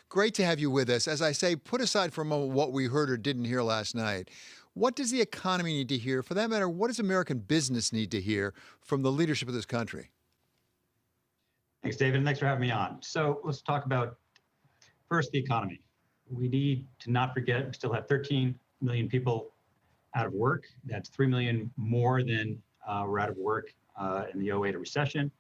great to have you with us. As I say, put aside for a moment what we heard or didn't hear last night. What does the economy need to hear? For that matter, what does American business need to hear from the leadership of this country? Thanks, David, and thanks for having me on. So let's talk about first the economy. We need to not forget we still have 13 million people out of work. That's 3 million more than were out of work in the '08 recession.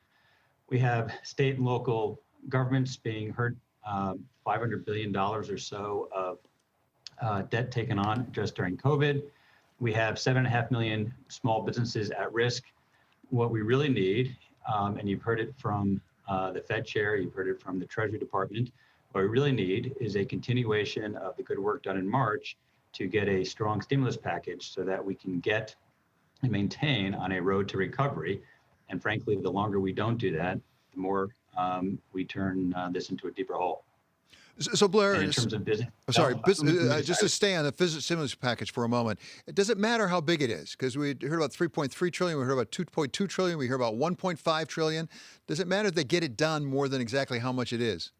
We have state and local governments being hurt, $500 billion or so of debt taken on just during COVID. We have 7.5 million small businesses at risk. What we really need, and you've heard it from the Fed chair, you've heard it from the Treasury Department, what we really need is a continuation of the good work done in March to get a strong stimulus package so that we can get and maintain on a road to recovery. And frankly, the longer we don't do that, the more we turn this into a deeper hole. So, Blair, And in terms of business, just to stay on the stimulus package for a moment, does it matter how big it is? Because we heard about 3.3 trillion, we heard about 2.2 trillion, we hear about 1.5 trillion. Does it matter if they get it done more than exactly how much it is?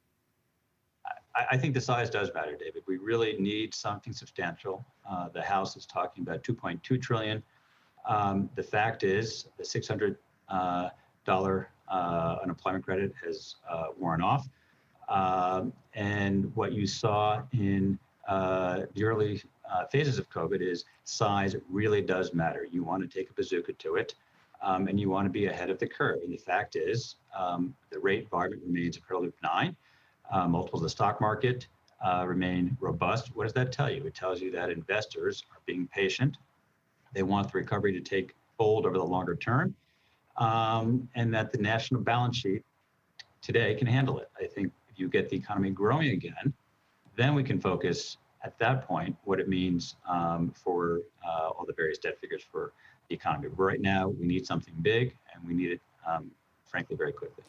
I think the size does matter, David. We really need something substantial. The House is talking about 2.2 trillion. The fact is the $600 unemployment credit has worn off. And what you saw in the early phases of COVID is size really does matter. You want to take a bazooka to it, and you want to be ahead of the curve. And the fact is the rate environment remains incredibly benign. Multiples of the stock market remain robust. What does that tell you? It tells you that investors are being patient. They want the recovery to take hold over the longer term, and that the national balance sheet today can handle it. I think if you get the economy growing again, then we can focus at that point what it means for all the various debt figures for the economy. But right now, we need something big, and we need it frankly, very quickly.